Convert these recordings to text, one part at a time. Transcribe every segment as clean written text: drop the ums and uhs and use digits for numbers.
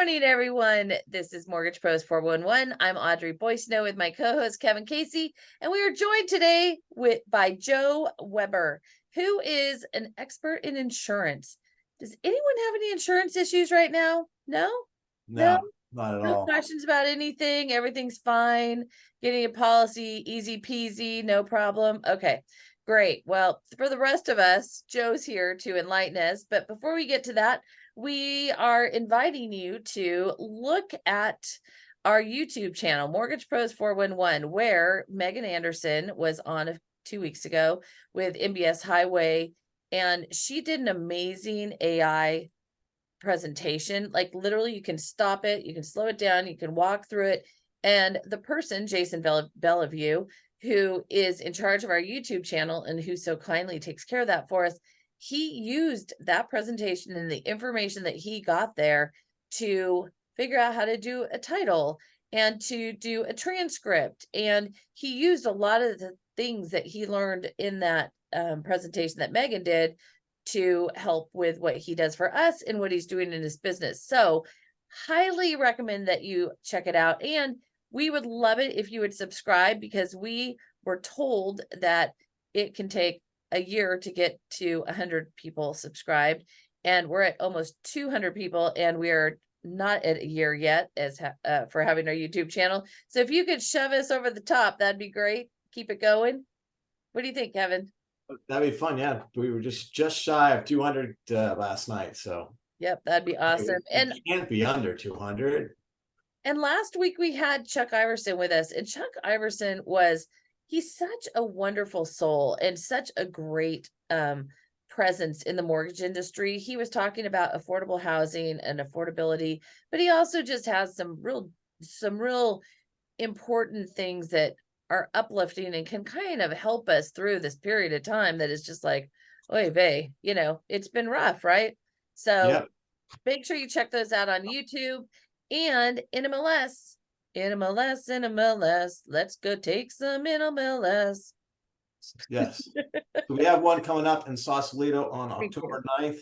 morning, everyone. This is Mortgage Pros 411. I'm Audrey Boissonou with my co-host Kevin Casey, and we are joined today by Joe Weber, who is an expert in insurance. Does anyone have any insurance issues right now? No, not at no all. questions about anything. Everything's fine. Getting a policy, easy peasy, no problem. Okay, great. Well, for the rest of us, Joe's here to enlighten us. But before we get to that, we are inviting you to look at our YouTube channel, Mortgage Pros 411, where Megan Anderson was on 2 weeks ago with MBS Highway, and she did an amazing AI presentation. Like literally, you can stop it, you can slow it down, you can walk through it. And the person, Jason Bellevue, who is in charge of our YouTube channel and who so kindly takes care of that for us, he used that presentation and the information that he got there to figure out how to do a title and to do a transcript. And he used a lot of the things that he learned in that presentation that Megan did to help with what he does for us and what he's doing in his business. So highly recommend that you check it out. And we would love it if you would subscribe, because we were told that it can take a year to get to 100 people subscribed, and we're at almost 200 people, and we're not at a year yet as for having our YouTube channel. So if you could shove us over the top, that'd be great. Keep it going. What do you think, Kevin? That'd be fun. Yeah, we were just shy of 200 last night. So yep, that'd be awesome. And can't be under 200. And last week we had Chuck Iverson with us, and Chuck Iverson he's such a wonderful soul and such a great presence in the mortgage industry. He was talking about affordable housing and affordability, but he also just has some real important things that are uplifting and can kind of help us through this period of time that is just like, oy vey, it's been rough, right? So yep. Make sure you check those out on YouTube and NMLS. Let's go take some NMLS. Yes. So we have one coming up in Sausalito on October 9th.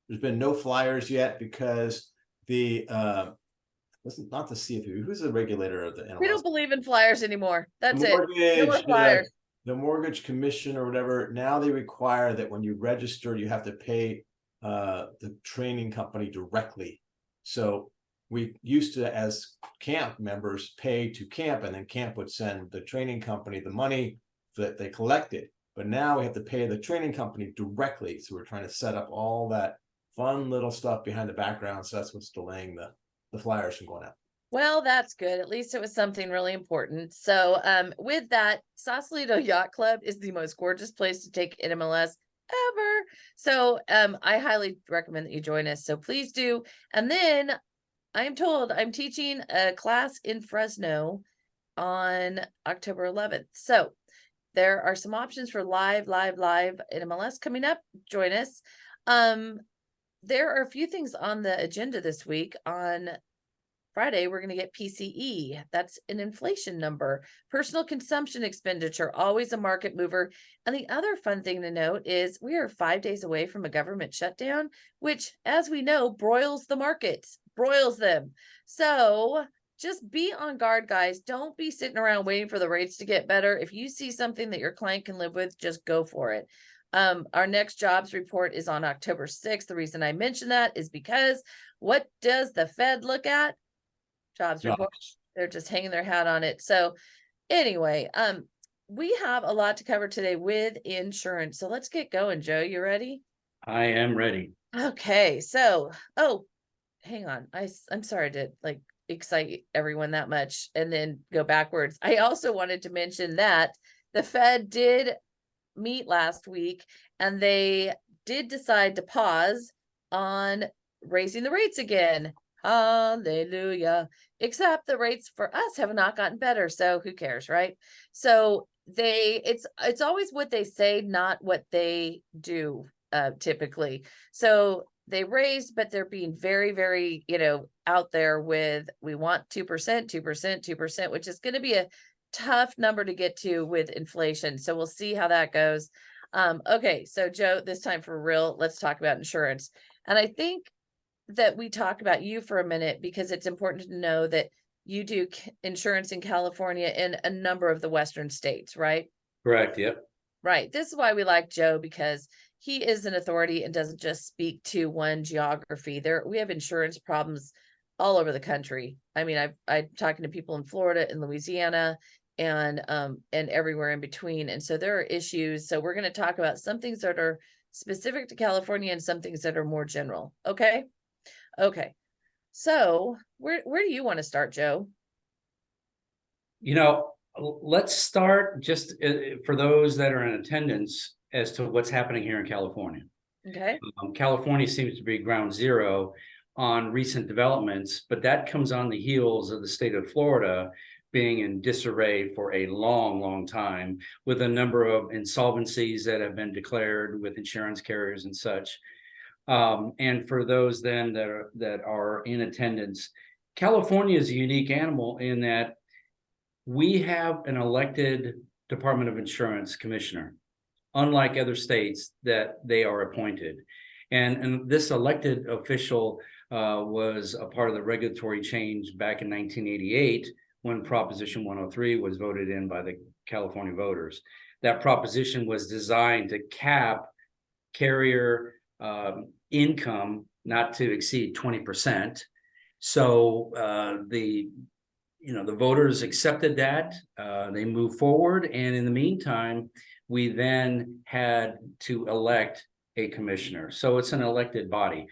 There's been no flyers yet because the not the CFP. Who's the regulator of the NMLS? We don't believe in flyers anymore. That's it. No more flyers. The mortgage commission or whatever, now they require that when you register, you have to pay the training company directly. So we used to, as camp members, pay to camp, and then camp would send the training company the money that they collected. But now we have to pay the training company directly. So we're trying to set up all that fun little stuff behind the background. So that's what's delaying the flyers from going out. Well, that's good. At least it was something really important. So with that, Sausalito Yacht Club is the most gorgeous place to take NMLS ever. So I highly recommend that you join us. So please do. And then I'm told I'm teaching a class in Fresno on October 11th. So there are some options for live NMLS coming up. Join us. There are a few things on the agenda this week. On Friday, we're going to get PCE. That's an inflation number. Personal consumption expenditure, always a market mover. And the other fun thing to note is we are 5 days away from a government shutdown, which, as we know, broils the markets, broils them. So just be on guard, guys. Don't be sitting around waiting for the rates to get better. If you see something that your client can live with, just go for it. Our next jobs report is on October 6th. The reason I mention that is because what does the Fed look at? Jobs report. They're just hanging their hat on it. So anyway, we have a lot to cover today with insurance. So let's get going. Joe, you ready? I am ready. Okay. So, hang on. I'm sorry to excite everyone that much and then go backwards. I also wanted to mention that the Fed did meet last week, and they did decide to pause on raising the rates again. Hallelujah. Except the rates for us have not gotten better. So who cares, right? So it's always what they say, not what they do, typically. So they raised, but they're being very, very, out there with, we want 2%, 2%, which is going to be a tough number to get to with inflation. So we'll see how that goes. Okay. So Joe, this time for real, let's talk about insurance. And I think that we talk about you for a minute because it's important to know that you do insurance in California in a number of the Western states, right? Correct. Yep. Right. This is why we like Joe, because he is an authority and doesn't just speak to one geography. We have insurance problems all over the country. I mean, I'm talking to people in Florida and Louisiana and everywhere in between. And so there are issues. So we're going to talk about some things that are specific to California and some things that are more general. Okay. Okay. So where do you want to start, Joe? Let's start just for those that are in attendance as to what's happening here in California. Okay. California seems to be ground zero on recent developments, but that comes on the heels of the state of Florida being in disarray for a long, long time, with a number of insolvencies that have been declared with insurance carriers and such. And for those then that are in attendance, California is a unique animal in that we have an elected Department of Insurance commissioner, unlike other states that they are appointed. And this elected official was a part of the regulatory change back in 1988 when Proposition 103 was voted in by the California voters. That proposition was designed to cap carrier income not to exceed 20%. So the voters accepted that. They moved forward, and in the meantime, we then had to elect a commissioner. So it's an elected body.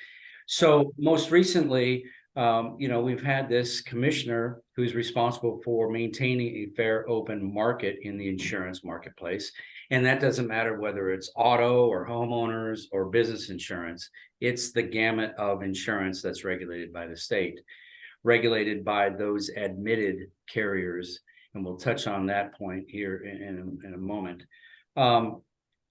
So most recently, we've had this commissioner who's responsible for maintaining a fair, open market in the insurance marketplace. And that doesn't matter whether it's auto or homeowners or business insurance. It's the gamut of insurance that's regulated by the state, regulated by those admitted carriers. And we'll touch on that point here in a moment.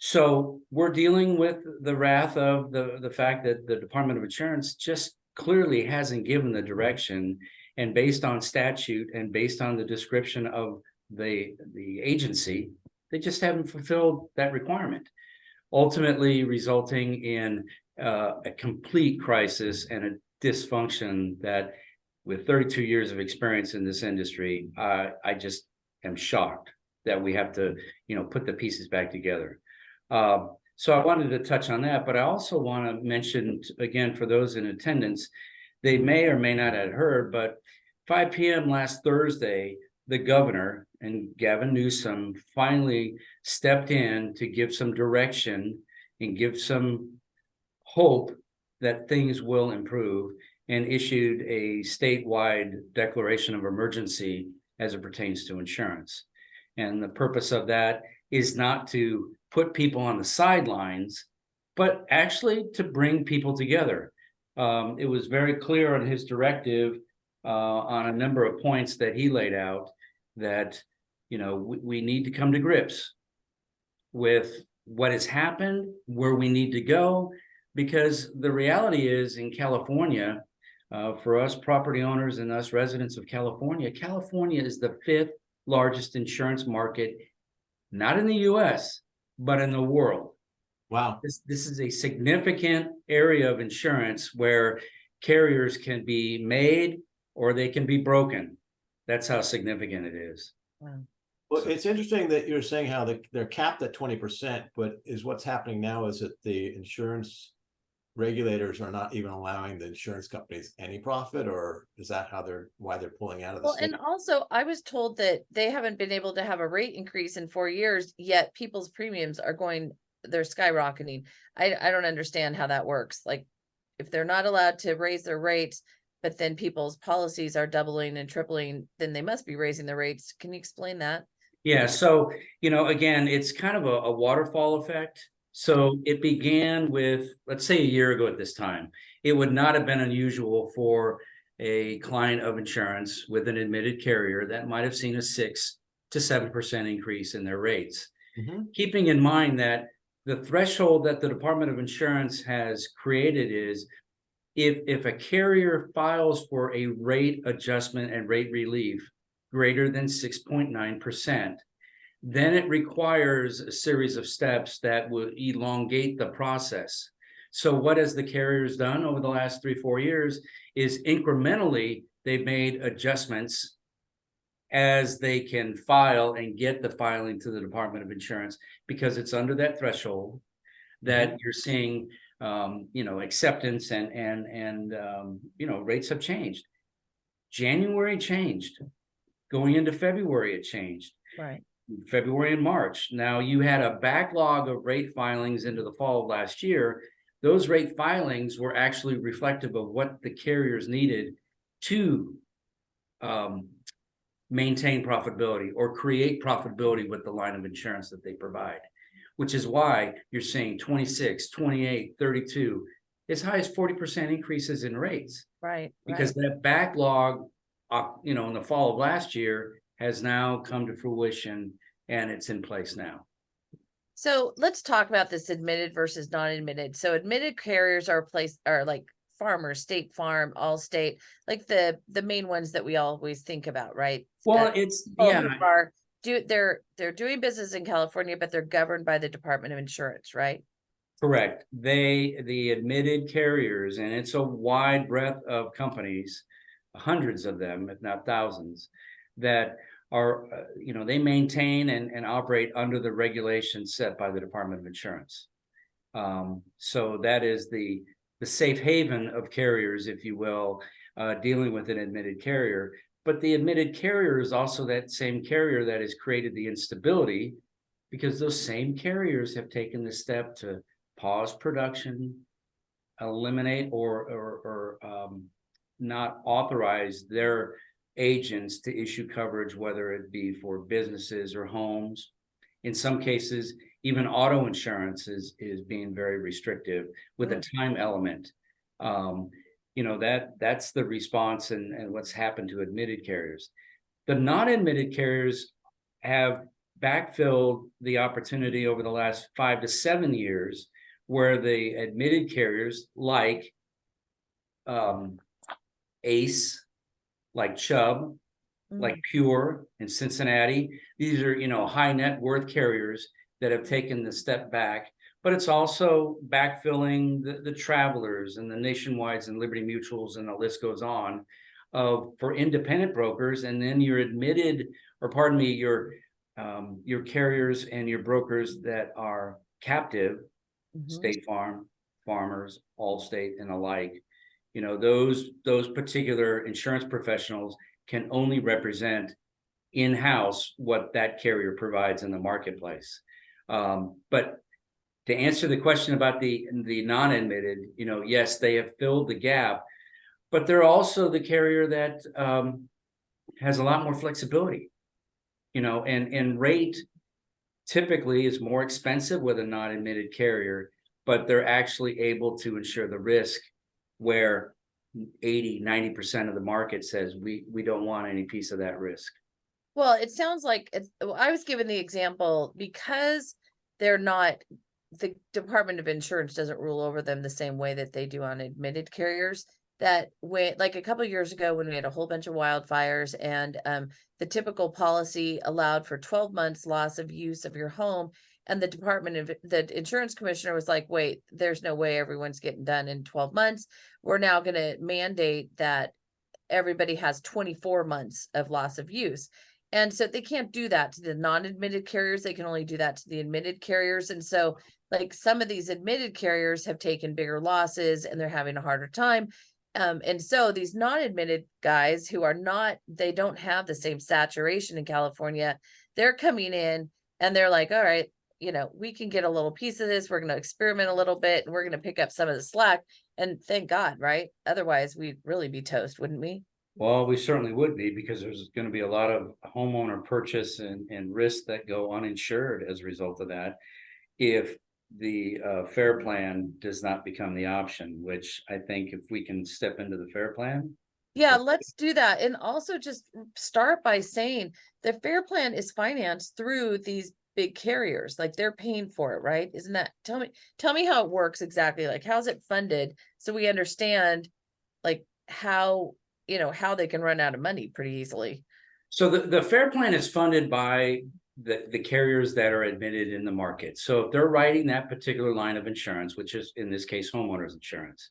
So we're dealing with the wrath of the fact that the Department of Insurance just clearly hasn't given the direction, and based on statute and based on the description of the agency, they just haven't fulfilled that requirement, ultimately resulting in a complete crisis and a dysfunction that, with 32 years of experience in this industry, I just am shocked that we have to, put the pieces back together. So I wanted to touch on that, but I also want to mention, again, for those in attendance, they may or may not have heard, but 5 p.m. last Thursday, the governor and Gavin Newsome finally stepped in to give some direction and give some hope that things will improve, and issued a statewide declaration of emergency as it pertains to insurance. And the purpose of that is not to put people on the sidelines, but actually to bring people together. It was very clear on his directive on a number of points that he laid out that, we need to come to grips with what has happened, where we need to go, because the reality is in California, for us property owners and us residents of California, California is the 5th largest insurance market, not in the US, but in the world. Wow. This is a significant area of insurance where carriers can be made or they can be broken. That's how significant it is. Wow. Well, it's interesting that you're saying how they're capped at 20%, but what's happening now is that the insurance regulators are not even allowing the insurance companies any profit, or is that why they're pulling out of the state? And also I was told that they haven't been able to have a rate increase in 4 years, yet people's premiums they're skyrocketing. I don't understand how that works. Like, if they're not allowed to raise their rates, but then people's policies are doubling and tripling, then they must be raising the rates. Can you explain that? Yeah, so, again, it's kind of a waterfall effect. So it began with, let's say, a year ago at this time. It would not have been unusual for a client of insurance with an admitted carrier that might have seen a 6 to 7% increase in their rates. Mm-hmm. Keeping in mind that the threshold that the Department of Insurance has created is if a carrier files for a rate adjustment and rate relief greater than 6.9%, then it requires a series of steps that will elongate the process. So what has the carriers done over the last 3-4 years is incrementally they've made adjustments as they can file and get the filing to the Department of Insurance, because it's under that threshold that you're seeing, acceptance and rates have changed. January changed. Going into February, it changed. Right. February and March. Now you had a backlog of rate filings into the fall of last year. Those rate filings were actually reflective of what the carriers needed to maintain profitability or create profitability with the line of insurance that they provide, which is why you're seeing 26, 28, 32, as high as 40% increases in rates. Right. Because that backlog, in the fall of last year has now come to fruition and it's in place now. So let's talk about this admitted versus non-admitted. So admitted carriers are like Farmers, State Farm, Allstate, like the main ones that we always think about, right? Well, They're doing business in California, but they're governed by the Department of Insurance, right? correct. The admitted carriers, and it's a wide breadth of companies, hundreds of them, if not thousands, that are, they maintain and operate under the regulations set by the Department of Insurance. So that is the safe haven of carriers, if you will, dealing with an admitted carrier. But the admitted carrier is also that same carrier that has created the instability, because those same carriers have taken the step to pause production, eliminate or not authorize their agents to issue coverage, whether it be for businesses or homes. In some cases, even auto insurance is being very restrictive with a time element. That's the response and what's happened to admitted carriers. The non-admitted carriers have backfilled the opportunity over the last 5 to 7 years, where the admitted carriers like ACE, like Chubb, like Pure in Cincinnati, these are high net worth carriers that have taken the step back. But it's also backfilling the Travelers and the Nationwides and Liberty Mutuals, and the list goes on, for independent brokers. And then your admitted, your carriers and your brokers that are captive, State Farm, Farmers, Allstate, and alike. Those particular insurance professionals can only represent in-house what that carrier provides in the marketplace. But to answer the question about the non-admitted, yes, they have filled the gap, but they're also the carrier that has a lot more flexibility, and rate typically is more expensive with a non-admitted carrier, but they're actually able to insure the risk where 80-90% of the market says we don't want any piece of that risk. Well, it sounds like I was given the example because they're not, the Department of Insurance doesn't rule over them the same way that they do on admitted carriers. That when, like a couple of years ago, when we had a whole bunch of wildfires and the typical policy allowed for 12 months loss of use of your home, and the insurance commissioner was like, wait, there's no way everyone's getting done in 12 months. We're now going to mandate that everybody has 24 months of loss of use. And so they can't do that to the non-admitted carriers. They can only do that to the admitted carriers. And so like some of these admitted carriers have taken bigger losses and they're having a harder time. And so these non-admitted guys who are they don't have the same saturation in California, they're coming in and they're like, all right, we can get a little piece of this. We're going to experiment a little bit and we're going to pick up some of the slack. And thank God, right? Otherwise we'd really be toast, wouldn't we? Well, we certainly would be, because there's going to be a lot of homeowner purchase and risks that go uninsured as a result of that, if the FAIR plan does not become the option, which I think if we can step into the FAIR plan. Yeah, let's do that. And also just start by saying the FAIR plan is financed through these big carriers, like they're paying for it, right? Isn't that, tell me how it works exactly, like how's it funded, so we understand like how they can run out of money pretty easily. So the FAIR plan is funded by the carriers that are admitted in the market. So if they're writing that particular line of insurance, which is in this case, homeowners insurance,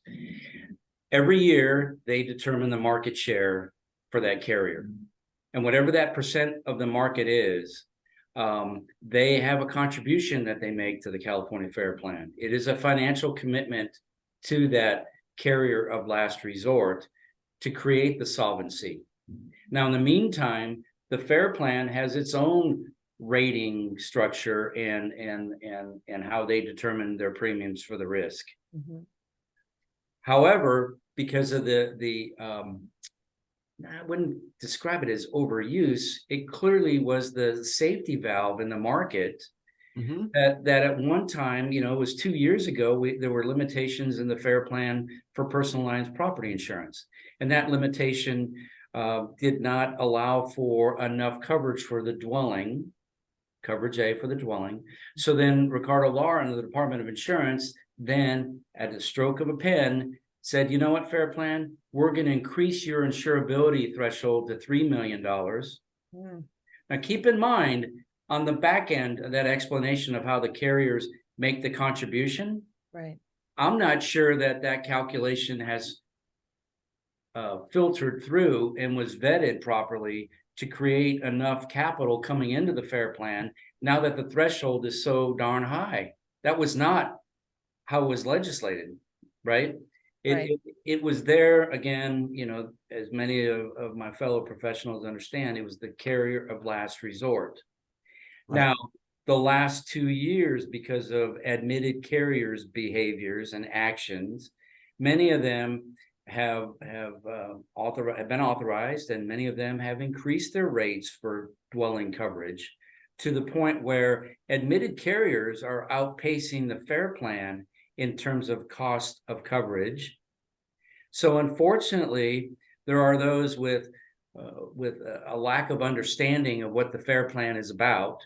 every year they determine the market share for that carrier. And whatever that percent of the market is, they have a contribution that they make to the California Fair Plan. It is a financial commitment to that carrier of last resort to create the solvency. Now, in the meantime, the Fair Plan has its own rating structure and how they determine their premiums for the risk. Mhm. However, because of the I wouldn't describe it as overuse, it clearly was the safety valve in the market that at one time, it was 2 years ago, there were limitations in the Fair Plan for personal lines property insurance. And that limitation did not allow for enough coverage for the dwelling, coverage A for the dwelling. So then Ricardo Lara and the Department of Insurance then, at the stroke of a pen, said, you know what, Fair Plan, we're going to increase your insurability threshold to $3 million. Now, keep in mind, on the back end of that explanation of how the carriers make the contribution, Right. I'm not sure that that calculation has filtered through and was vetted properly to create enough capital coming into the Fair Plan now that the threshold is so darn high. That was not how it was legislated, right? It was there again, as many of my fellow professionals understand, it was the carrier of last resort. Right. Now, the last 2 years, because of admitted carriers' behaviors and actions, many of them have been authorized, and many of them have increased their rates for dwelling coverage to the point where admitted carriers are outpacing the Fair Plan in terms of cost of coverage. So unfortunately, there are those with a lack of understanding of what the Fair Plan is about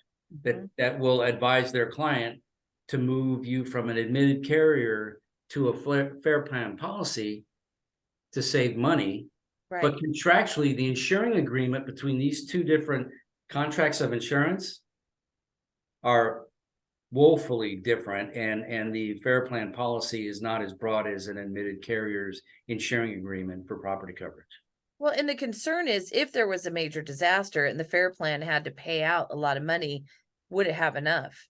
that will advise their client to move you from an admitted carrier to a Fair Plan policy to save money. Right. But contractually, the insuring agreement between these two different contracts of insurance are woefully different, and the Fair Plan policy is not as broad as an admitted carrier's insuring agreement for property coverage. Well, and the concern is if there was a major disaster and the Fair Plan had to pay out a lot of money, would it have enough?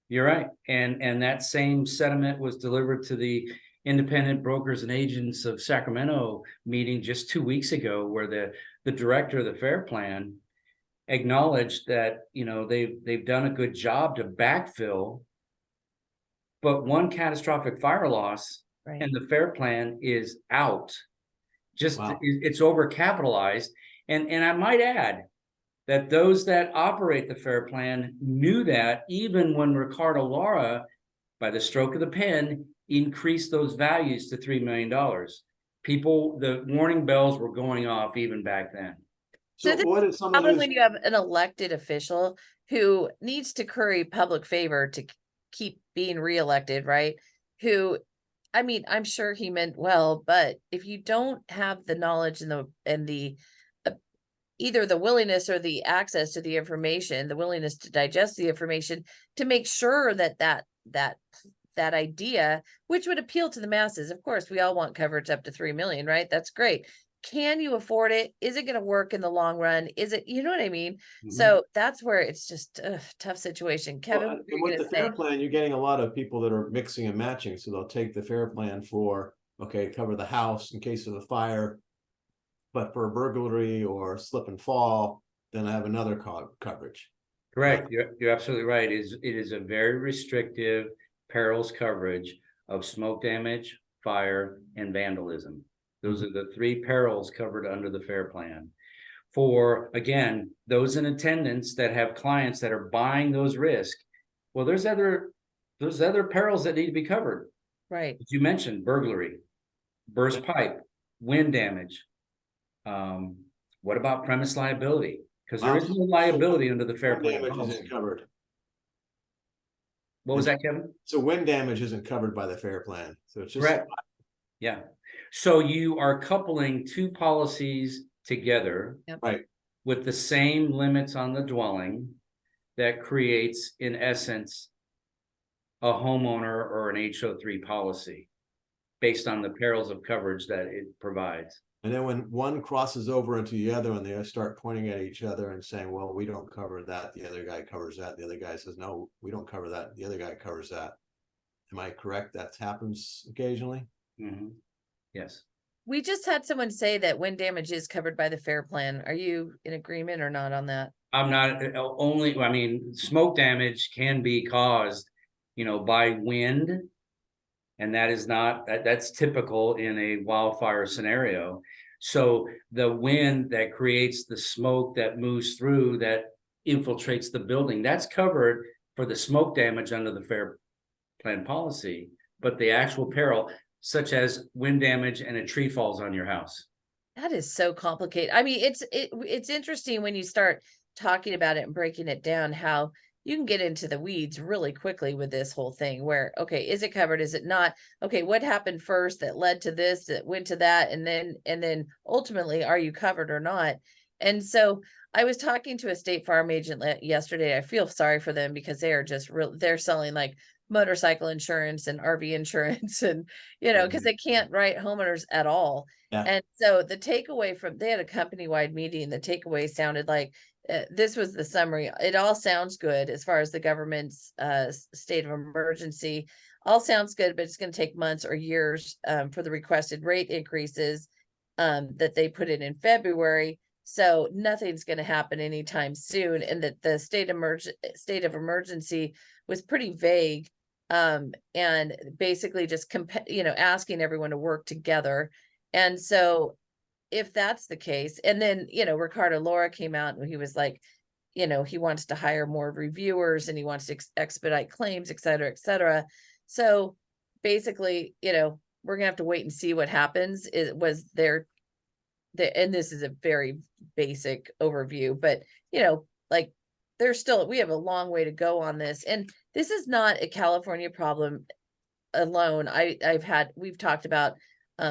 You're right. And that same sentiment was delivered to the Independent Brokers and Agents of Sacramento meeting just 2 weeks ago, where the director of the Fair Plan acknowledged that they've done a good job to backfill, but one catastrophic fire loss and the Fair Plan is out. It's overcapitalized, and I might add that those that operate the Fair Plan knew that even when Ricardo Lara, by the stroke of the pen, increased those values to $3 million. The warning bells were going off even back then. So what is someone when you have an elected official who needs to curry public favor to keep being reelected, right? I'm sure he meant well, but if you don't have the knowledge and the either the willingness or the access to the information, the willingness to digest the information, to make sure that idea, which would appeal to the masses, of course, we all want coverage up to 3 million, right? That's great. Can you afford it? Is it going to work in the long run? Is it, you know what I mean? So that's where it's just a tough situation. Kevin, and with the Fair Plan, you're getting a lot of people that are mixing and matching. So they'll take the Fair Plan for, cover the house in case of a fire, but for a burglary or slip and fall, then I have another coverage. Correct. You're absolutely right. It is a very restrictive perils coverage of smoke damage, fire, and vandalism. Those are the 3 perils covered under the Fair Plan. For, again, those in attendance that have clients that are buying those risks, well, there's other perils that need to be covered. Right. As you mentioned, burglary, burst pipe, wind damage. What about premise liability? Because there is no liability under the Fair Plan. Wind damage isn't covered. What was that, Kevin? So wind damage isn't covered by the Fair Plan. So it's just correct. Yeah. So you are coupling 2 policies together. Yep. Right. with the same limits on the dwelling that creates, in essence, a homeowner or an HO3 policy based on the perils of coverage that it provides. And then when one crosses over into the other and they start pointing at each other and saying, well, we don't cover that, the other guy covers that, the other guy says, no, we don't cover that, the other guy covers that. Am I correct? That happens occasionally? Mm-hmm. Yes. We just had someone say that wind damage is covered by the FAIR plan. Are you in agreement or not on that? I'm not only, I mean, smoke damage can be caused, by wind. And that is not, that's typical in a wildfire scenario. So the wind that creates the smoke that moves through, that infiltrates the building, that's covered for the smoke damage under the FAIR plan policy. But the actual peril, such as wind damage and a tree falls on your house. That is so complicated. I mean, it's interesting when you start talking about it and breaking it down, how you can get into the weeds really quickly with this whole thing where, okay, is it covered? Is it not? Okay, what happened first that led to this, that went to that? And then ultimately, are you covered or not? And so I was talking to a State Farm agent yesterday. I feel sorry for them because they are just they're selling like motorcycle insurance and RV insurance and, because they can't write homeowners at all. Yeah. And so the takeaway they had a company-wide meeting. The takeaway sounded like, this was the summary. It all sounds good as far as the government's state of emergency. All sounds good, but it's going to take months or years for the requested rate increases that they put in February. So nothing's going to happen anytime soon, and that the state of emergency was pretty vague, and basically just asking everyone to work together. And so if that's the case, and then, Ricardo Laura came out and he was like, he wants to hire more reviewers and he wants to expedite claims, et cetera, et cetera. So basically, we're gonna have to wait and see what happens. It was and this is a very basic overview, but like we have a long way to go on this. And this is not a California problem alone. We've talked about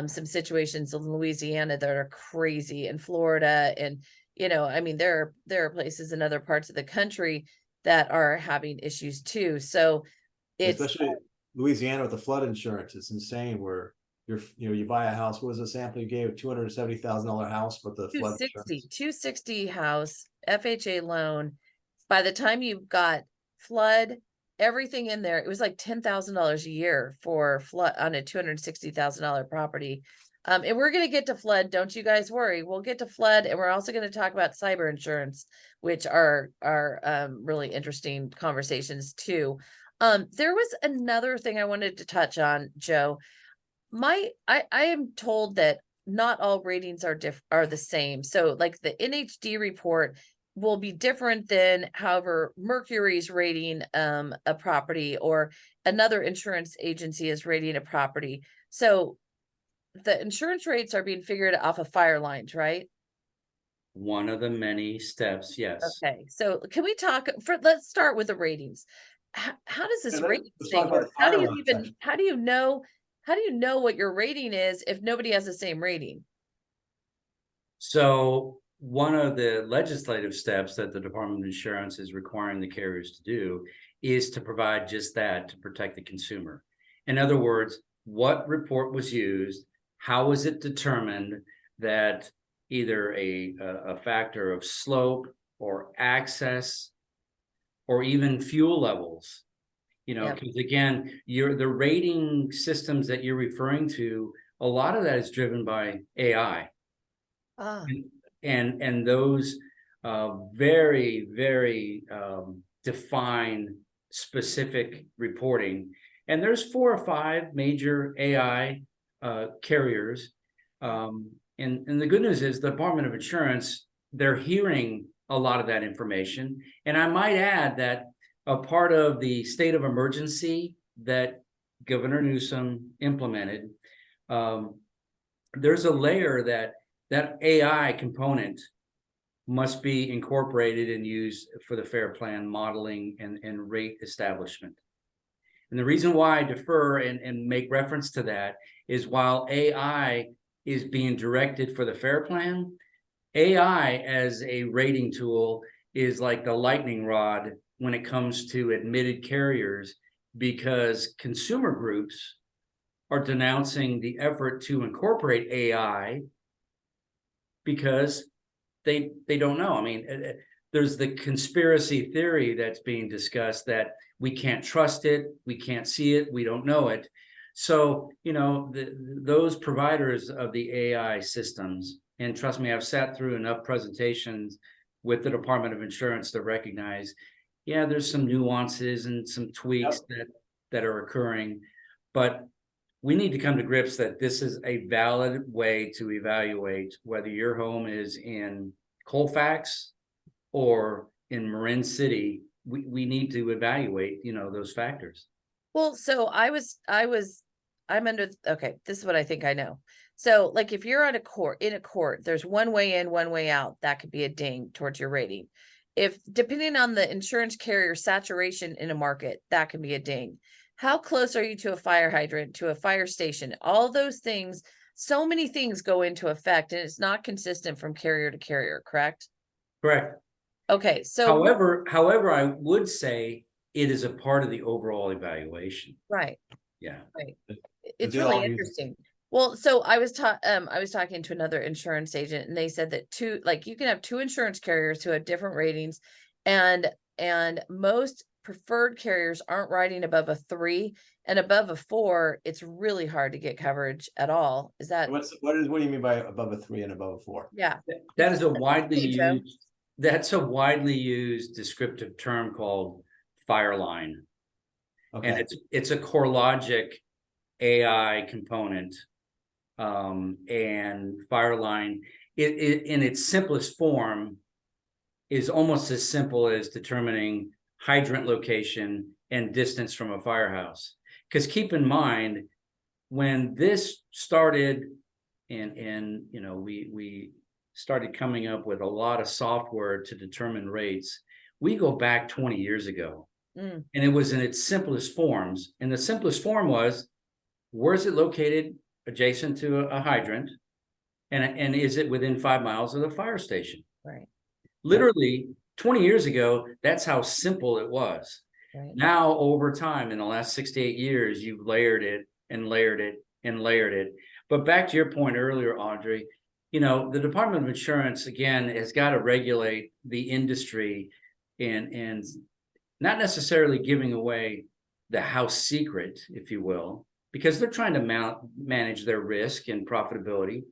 some situations in Louisiana that are crazy, in Florida, and I mean there are places in other parts of the country that are having issues too. So especially Louisiana with the flood insurance, it's insane. Where you buy a house. What was the sample you gave? $270,000 house, but the flood insurance. 260 house FHA loan. By the time you've got flood, everything in there, it was like $10,000 a year for flood on a $260,000 property. And we're going to get to flood. Don't you guys worry. We'll get to flood. And we're also going to talk about cyber insurance, which are really interesting conversations too. There was another thing I wanted to touch on, Joe. I am told that not all ratings are the same. So like the NHD report will be different than however Mercury's rating a property, or another insurance agency is rating a property. So the insurance rates are being figured off of fire lines, right? One of the many steps, yes. Okay, so can we let's start with the ratings. How does this rating thing work? How do you know what your rating is if nobody has the same rating? So one of the legislative steps that the Department of Insurance is requiring the carriers to do is to provide just that, to protect the consumer. In other words, what report was used, how was it determined that either a factor of slope or access or even fuel levels, because again, the rating systems that you're referring to, a lot of that is driven by AI. And those very, very defined specific reporting. And there's 4 or 5 major AI carriers. And the good news is the Department of Insurance, they're hearing a lot of that information. And I might add that a part of the state of emergency that Governor Newsome implemented, there's a layer that AI component must be incorporated and used for the FAIR plan modeling and rate establishment. And the reason why I defer and make reference to that is while AI is being directed for the FAIR plan, AI as a rating tool is like the lightning rod when it comes to admitted carriers, because consumer groups are denouncing the effort to incorporate AI because they don't know. I mean, there's the conspiracy theory that's being discussed that we can't trust it, we can't see it, we don't know it. So, you know, those providers of the AI systems, and trust me, I've sat through enough presentations with the Department of Insurance to recognize, yeah, there's some nuances and some tweaks that are occurring, but we need to come to grips that this is a valid way to evaluate whether your home is in Colfax or in Marin City. We need to evaluate, you know, those factors. Well, so I'm under, okay, this is what I think I know. So like if you're in a court, there's one way in, one way out, that could be a ding towards your rating. If depending on the insurance carrier saturation in a market, that can be a ding. How close are you to a fire hydrant, to a fire station? All those things, so many things go into effect, and it's not consistent from carrier to carrier, correct? Correct. Okay, so However, I would say it is a part of the overall evaluation. right. Yeah. Right. But It's they really all use- interesting. Well, so I was talking to another insurance agent, and they said that you can have two insurance carriers who have different ratings, and most preferred carriers aren't writing above a 3, and above a 4, it's really hard to get coverage at all. Is that what do you mean by above a 3 and above a 4? yeah? That is a widely Okay, Joe. used, that's a widely used descriptive term called fireline. And Okay, it's a CoreLogic AI component. And fireline, it in its simplest form is almost as simple as determining hydrant location and distance from a firehouse. Because keep in mind, when this started, and you know, we started coming up with a lot of software to determine rates, we go back 20 years ago. Mm, And it was in its simplest forms. And the simplest form was, where's it located adjacent to a hydrant? And is it within 5 miles of the fire station? right, Literally 20 years ago, that's how simple it was. right. Now, over time, in the last 6 to 8 years, you've layered it and layered it and layered it. But back to your point earlier, Audrey, you know, the Department of Insurance, again, has got to regulate the industry and not necessarily giving away the house secret, if you will, because they're trying to manage their risk and profitability,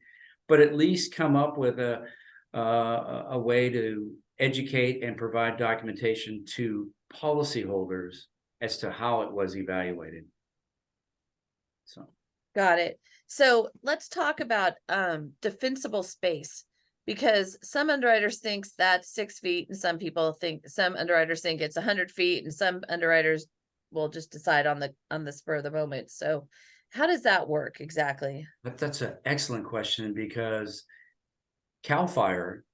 but at least come up with a way to educate and provide documentation to policyholders as to how it was evaluated. So, Got it. So let's talk about defensible space, because some underwriters think that's 6 feet, and some underwriters think it's 100 feet, and some underwriters will just decide on the spur of the moment. So how does that work exactly? that's an excellent question, because CAL FIRE,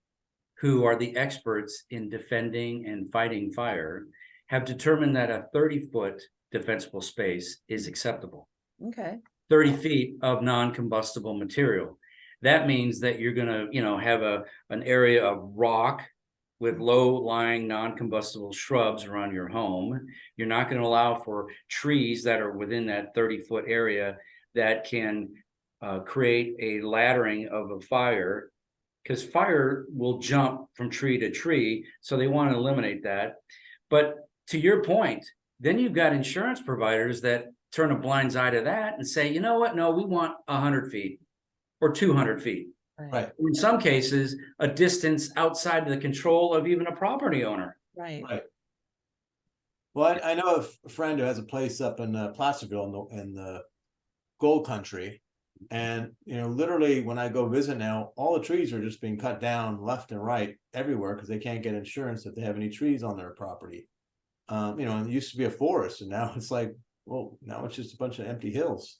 who are the experts in defending and fighting fire, have determined that a 30-foot defensible space is acceptable. Okay. 30 feet of non-combustible material. That means that you're going to, you know, have an area of rock with low-lying non-combustible shrubs around your home. You're not going to allow for trees that are within that 30-foot area that can create a laddering of a fire, because fire will jump from tree to tree. So they want to eliminate that. But to your point, then you've got insurance providers that turn a blind eye to that and say, you know what? No, we want 100 feet or 200 feet. right, In some cases, a distance outside of the control of even a property owner. Right. right. Well, I know a friend who has a place up in Placerville in the Gold Country, and you know, literally when I go visit now, all the trees are just being cut down left and right everywhere because they can't get insurance if they have any trees on their property. You know, it used to be a forest, and now it's like, well, now it's just a bunch of empty hills.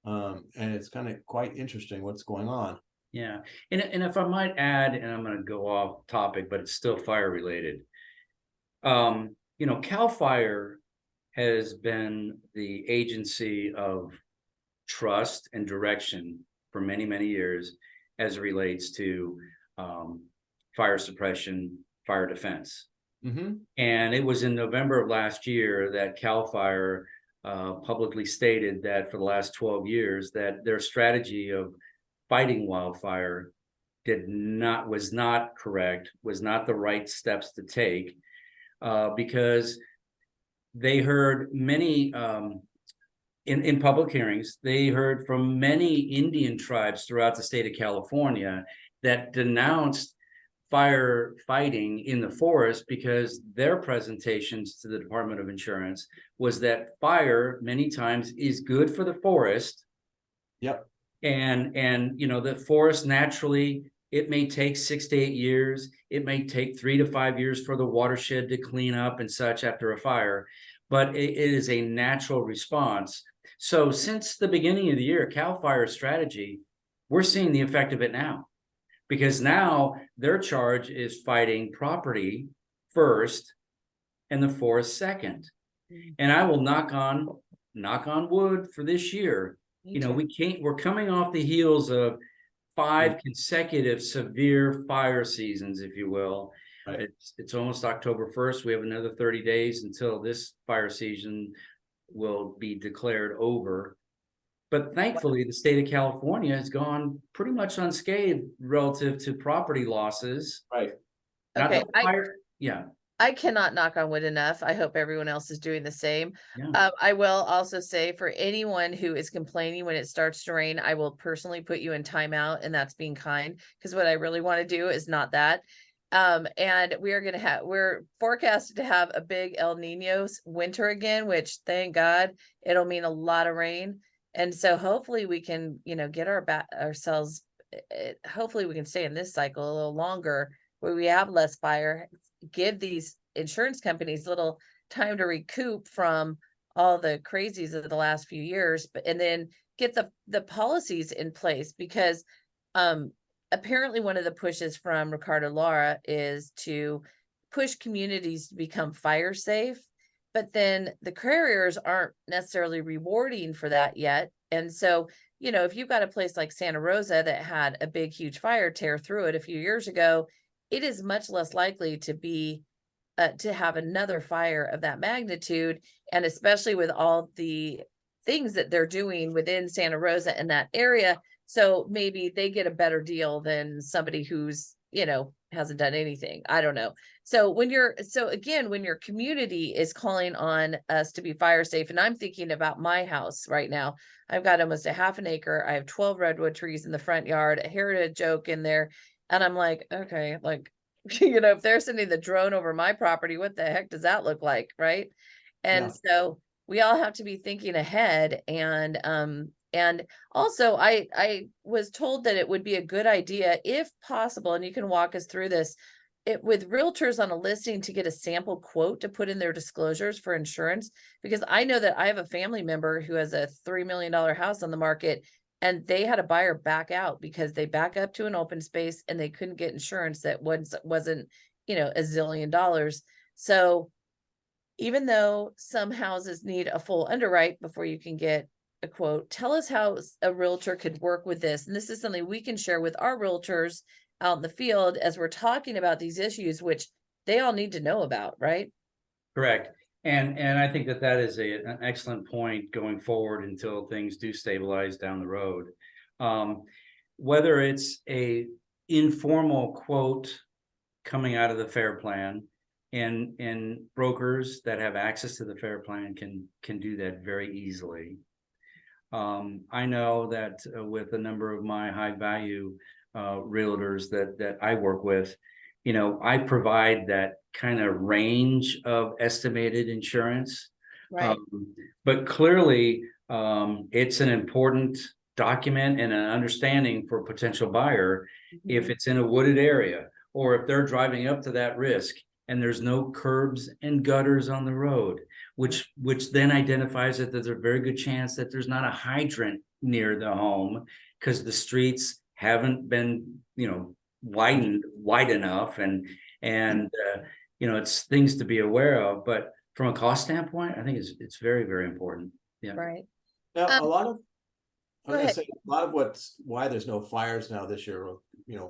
And it's kind of quite interesting what's going on. Yeah. And if I might add, and I'm going to go off topic, but it's still fire related. You know, CAL FIRE has been the agency of trust and direction for many, many years as it relates to fire suppression, fire defense. Mm-hmm. And it was in November of last year that CAL FIRE publicly stated that for the last 12 years that their strategy of fighting wildfire was not correct, was not the right steps to take, because they heard many in public hearings, they heard from many Indian tribes throughout the state of California that denounced firefighting in the forest because their presentations to the Department of Insurance was that fire many times is good for the forest. Yep. And you know, the forest naturally, it may take 6 to 8 years. It may take 3 to 5 years for the watershed to clean up and such after a fire, but it is a natural response. So since the beginning of the year, CAL FIRE strategy, we're seeing the effect of it now, because now their charge is fighting property first and the forest second. And I will knock on wood for this year. You know, we're coming off the heels of 5 consecutive severe fire seasons, if you will. Right. It's almost October 1st. We have another 30 days until this fire season will be declared over. But thankfully, the state of California has gone pretty much unscathed relative to property losses. Right. Not Okay, the fire, yeah. I cannot knock on wood enough. I hope everyone else is doing the same. Yeah. I will also say for anyone who is complaining when it starts to rain, I will personally put you in timeout, and that's being kind, because what I really want to do is not that. And we're forecasted to have a big El Nino winter again, which thank God it'll mean a lot of rain. And so hopefully we can, you know, get ourselves, hopefully we can stay in this cycle a little longer where we have less fire, give these insurance companies a little time to recoup from all the crazies of the last few years, and then get the policies in place, because apparently one of the pushes from Ricardo Lara is to push communities to become fire safe, but then the carriers aren't necessarily rewarding for that yet. And so, you know, if you've got a place like Santa Rosa that had a big, huge fire tear through it a few years ago, it is much less likely to have another fire of that magnitude. And especially with all the things that they're doing within Santa Rosa and that area. So maybe they get a better deal than somebody who's, you know, hasn't done anything. I don't know. So when your community is calling on us to be fire safe, and I'm thinking about my house right now, I've got almost a half an acre. I have 12 redwood trees in the front yard, a heritage oak in there. And I'm like, okay, like, you know, if they're sending the drone over my property, what the heck does that look like? Right. And so we all have to be thinking ahead. And also I was told that it would be a good idea, if possible, and you can walk us through this, with realtors on a listing, to get a sample quote to put in their disclosures for insurance, because I know that I have a family member who has a $3 million house on the market, and they had a buyer back out because they back up to an open space and they couldn't get insurance that wasn't, you know, $1 zillion. So even though some houses need a full underwrite before you can get a quote, tell us how a realtor could work with this. And this is something we can share with our realtors out in the field as we're talking about these issues, which they all need to know about, right? Correct. And I think that is an excellent point going forward until things do stabilize down the road. Whether it's a informal quote coming out of the FAIR plan, and brokers that have access to the FAIR plan can do that very easily. I know that with a number of my high value realtors that I work with, you know, I provide that kind of range of estimated insurance. Right. But clearly, it's an important document and an understanding for a potential buyer if it's in a wooded area, or if they're driving up to that risk and there's no curbs and gutters on the road, which then identifies that there's a very good chance that there's not a hydrant near the home because the streets haven't been, you know, wide enough, and you know, it's things to be aware of. But from a cost standpoint, I think it's very, very important. Yeah. Right. Now, a lot of I was gonna say a lot of why there's no fires now this year.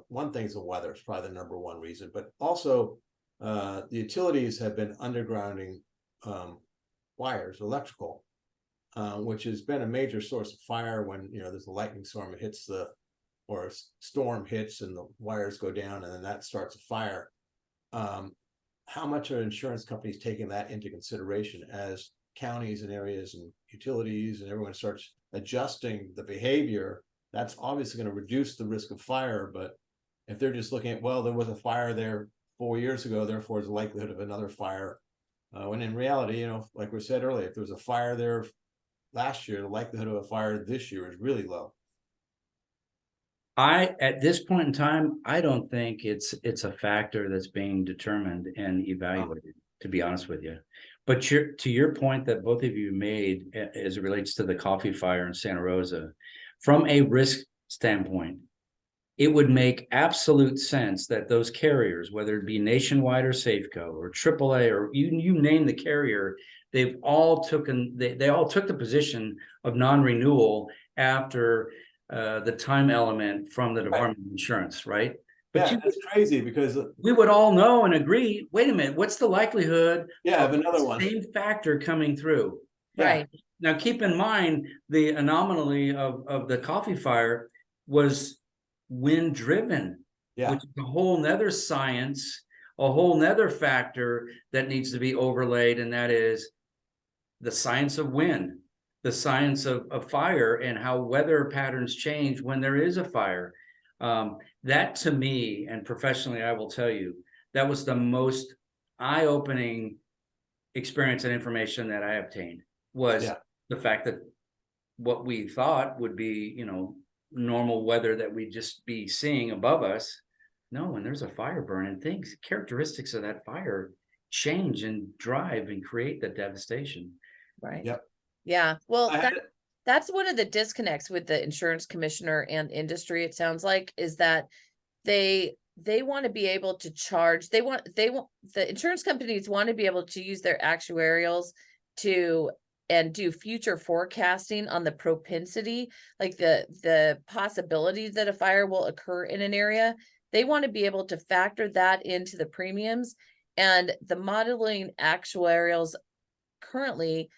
One thing's the weather is probably the number one reason, but also the utilities have been undergrounding wires, electrical, which has been a major source of fire when there's a lightning storm, or a storm hits and the wires go down, and then that starts a fire. How much are insurance companies taking that into consideration as counties and areas and utilities and everyone starts adjusting the behavior? That's obviously going to reduce the risk of fire. But if they're just looking at, well, there was a fire there 4 years ago, therefore there's a likelihood of another fire. When in reality, like we said earlier, if there was a fire there last year, the likelihood of a fire this year is really low. At this point in time, I don't think it's a factor that's being determined and evaluated, to be honest with you. But to your point that both of you made as it relates to the coffee fire in Santa Rosa, from a risk standpoint, it would make absolute sense that those carriers, whether it be Nationwide or Safeco or AAA or you name the carrier, they all took the position of non-renewal after the time element from the Department of Insurance, right? But yeah, that's crazy because we would all know and agree, wait a minute, what's the likelihood of another one? Same factor coming through. Right. Now, keep in mind, the anomaly of the coffee fire was wind driven, which is a whole nother science, a whole nother factor that needs to be overlaid. And that is the science of wind, the science of fire, and how weather patterns change when there is a fire. That to me, and professionally, I will tell you, that was the most eye-opening experience and information that I obtained, was the fact that what we thought would be, normal weather that we'd just be seeing above us. No, when there's a fire burning, characteristics of that fire change and drive and create the devastation. Right. Yep. Yeah. Well, that's one of the disconnects with the insurance commissioner and industry, it sounds like, is that they want to be able to charge, the insurance companies want to be able to use their actuarials and do future forecasting on the propensity, like the possibility that a fire will occur in an area. They want to be able to factor that into the premiums, and the modeling actuarials currently,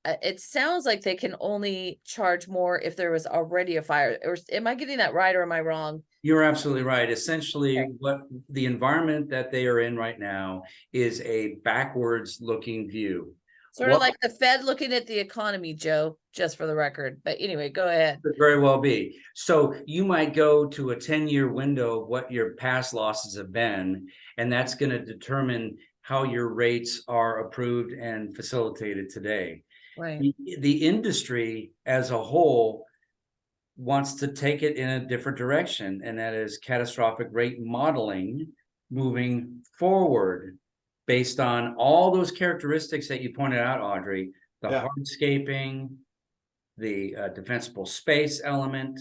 it sounds like they can only charge more if there was already a fire. Or am I getting that right, or am I wrong? You're absolutely right. Essentially, what the environment that they are in right now is a backwards looking view. Sort of like the Fed looking at the economy, Joe, just for the record. But anyway, go ahead. Could very well be. So you might go to a 10-year window of what your past losses have been, and that's going to determine how your rates are approved and facilitated today. Right. The industry as a whole wants to take it in a different direction, and that is catastrophic rate modeling moving forward based on all those characteristics that you pointed out, Audrey, the hardscaping, the defensible space element,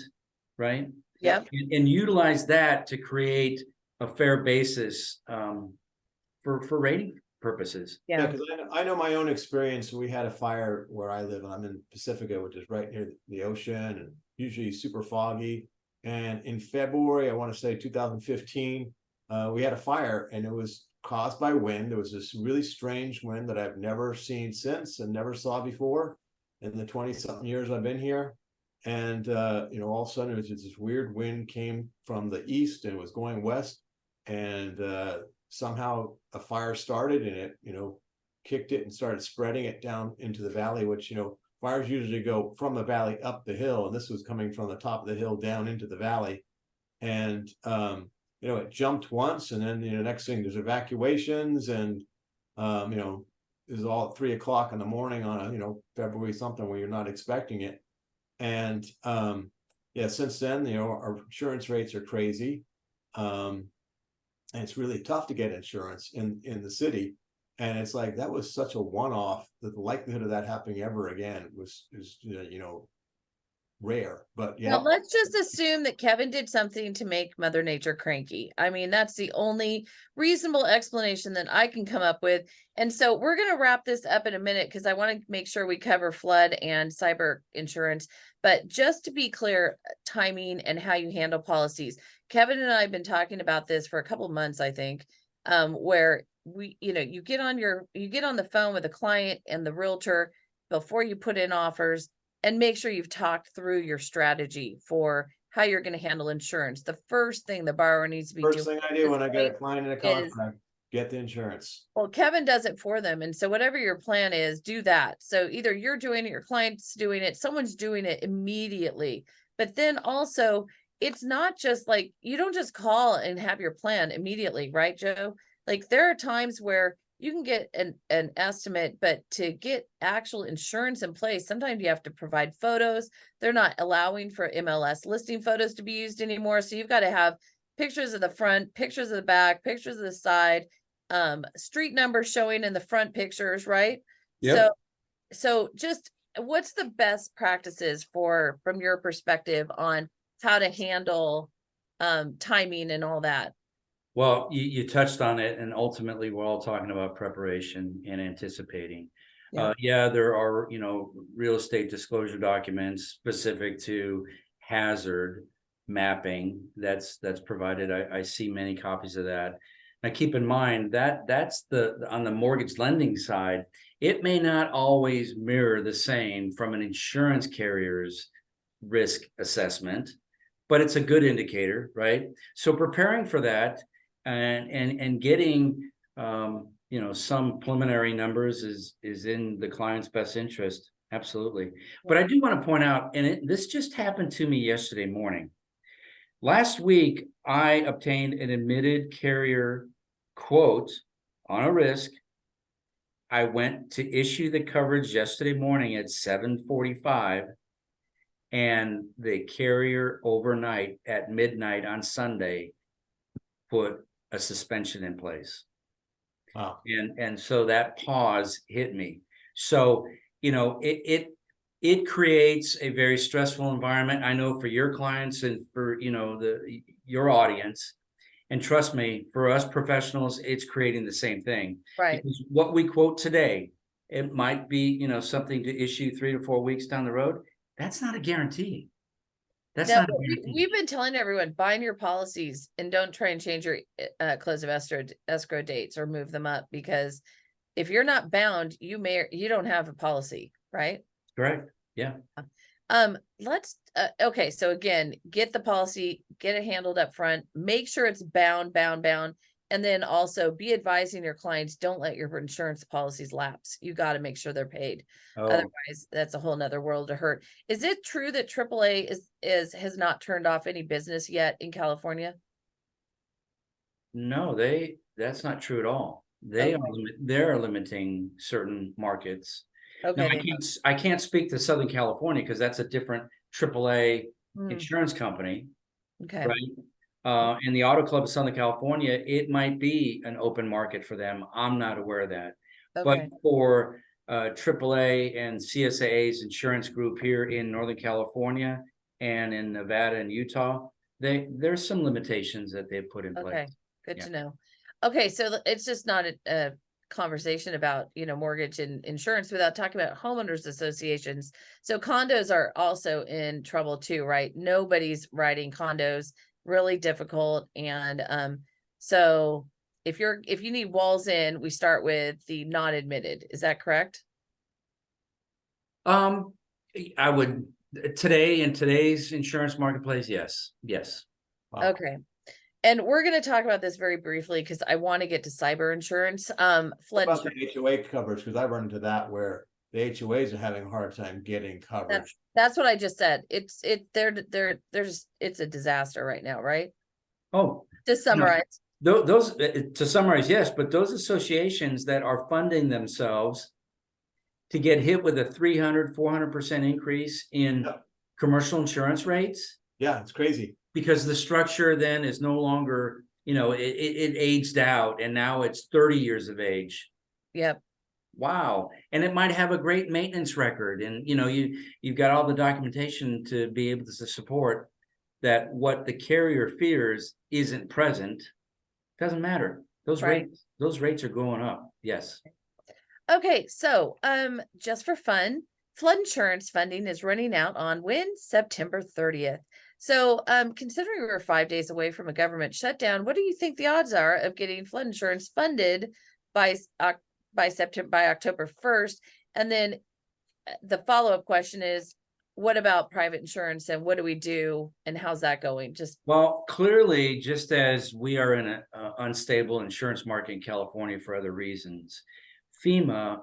right? Yeah. And utilize that to create a fair basis for rating purposes. Yeah, because I know my own experience. We had a fire where I live, and I'm in Pacifica, which is right near the ocean and usually super foggy. And in February, I want to say 2015, we had a fire, and it was caused by wind. There was this really strange wind that I've never seen since and never saw before in the 20-something years I've been here. And all of a sudden, it was just this weird wind came from the east and it was going west, and somehow a fire started, and it kicked it and started spreading it down into the valley, which fires usually go from the valley up the hill, and this was coming from the top of the hill down into the valley. And it jumped once, and then next thing there's evacuations, and it was all at 3 o'clock in the morning on a February something where you're not expecting it. And since then our insurance rates are crazy. And it's really tough to get insurance in the city. And it's like, that was such a one-off that the likelihood of that happening ever again is rare, but Now, yeah. let's just assume that Kevin did something to make Mother Nature cranky. I mean, that's the only reasonable explanation that I can come up with. And so we're going to wrap this up in a minute because I want to make sure we cover flood and cyber insurance. But just to be clear, timing and how you handle policies. Kevin and I have been talking about this for a couple of months, I think, where you get on the phone with a client and the realtor before you put in offers, and make sure you've talked through your strategy for how you're going to handle insurance. The first thing the borrower needs to be First doing thing I do when I get a point client in a is, contract, get the insurance. well, Kevin does it for them. And so whatever your plan is, do that. So either you're doing it, your client's doing it, someone's doing it immediately. But then also, it's not just like, you don't just call and have your plan immediately, right, Joe? Like there are times where you can get an estimate, but to get actual insurance in place, sometimes you have to provide photos. They're not allowing for MLS listing photos to be used anymore. So you've got to have pictures of the front, pictures of the back, pictures of the side, street numbers showing in the front pictures, right? Yep. So just what's the best practices from your perspective on how to handle timing and all that? Well, you touched on it, and ultimately we're all talking about preparation and anticipating. Yeah. There are, real estate disclosure documents specific to hazard mapping that's provided. I see many copies of that. Now, keep in mind that that's on the mortgage lending side, it may not always mirror the same from an insurance carrier's risk assessment, but it's a good indicator, right? So preparing for that and getting some preliminary numbers is in the client's best interest. Absolutely. But I do want to point out, and this just happened to me yesterday morning. Last week, I obtained an admitted carrier quote on a risk. I went to issue the coverage yesterday morning at 7:45, and the carrier overnight at midnight on Sunday put a suspension in place. Wow. And so that pause hit me. So, it creates a very stressful environment. I know for your clients and for, your audience, and trust me, for us professionals, it's creating the same thing. Right. Because what we quote today, it might be, something to issue 3 to 4 weeks down the road. That's not a guarantee. That's Now, not a guarantee. we've been telling everyone, bind your policies and don't try and change your close of escrow dates or move them up, because if you're not bound, you don't have a policy, right? Correct. Yeah. Let's okay, so again, get the policy, get it handled up front, make sure it's bound, and then also be advising your clients, don't let your insurance policies lapse. You got to make sure they're paid. Oh, Otherwise, that's a whole nother world to hurt. Is it true that AAA has not turned off any business yet in California? no, that's not true at all. They're limiting certain markets. Now, Okay. I can't speak to Southern California because that's a different AAA Hmm. insurance company, Okay. right? In the Auto Club of Southern California, it might be an open market for them. I'm not aware of that. But Okay. for AAA and CSAA's insurance group here in Northern California and in Nevada and Utah, there's some limitations that they've put in place. Okay. Good Yeah. to know. Okay, so it's just not a conversation about mortgage and insurance without talking about homeowners associations. So condos are also in trouble too, right? Nobody's writing condos, really difficult. And so if you need walls in, we start with the not admitted. Is that correct? I would today in today's insurance marketplace, yes. Wow. Okay. And we're going to talk about this very briefly because I want to get to cyber insurance. What Flood about insurance. the HOA coverage? Because I run into that where the HOAs are having a hard time getting coverage. That's what I just said. It's a disaster right now, right? Oh, To summarize. those to summarize, yes, but those associations that are funding themselves to get hit with a 300-400% increase in commercial insurance rates. Yeah, it's crazy. Because the structure then is no longer, it aged out and now it's 30 years of age. Yep. Wow. And it might have a great maintenance record. And, you know, you've got all the documentation to be able to support that what the carrier fears isn't present. Doesn't matter. Right. Those rates are going up. Yes. Okay, so just for fun, flood insurance funding is running out on when? September 30th. So considering we're 5 days away from a government shutdown, what do you think the odds are of getting flood insurance funded by by October 1st? And then the follow-up question is, what about private insurance and what do we do and how's that going? Just Well, clearly, just as we are in an unstable insurance market in California for other reasons, FEMA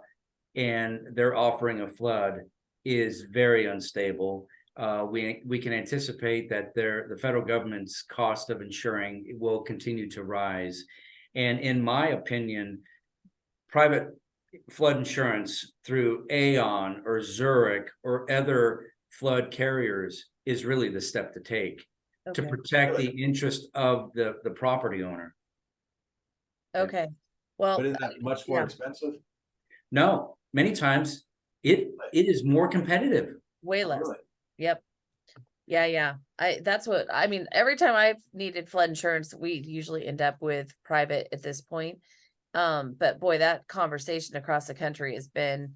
and their offering of flood is very unstable. We can anticipate that the federal government's cost of insuring will continue to rise. And in my opinion, private flood insurance through Aon or Zurich or other flood carriers is really the step to take to okay. protect the interest of the property owner. Okay. Well, But isn't that much more yeah. expensive? No, many times it is more competitive. Way Oh, less. really? Yep. Yeah. That's what I mean. Every time I've needed flood insurance, we usually end up with private at this point. But boy, that conversation across the country has been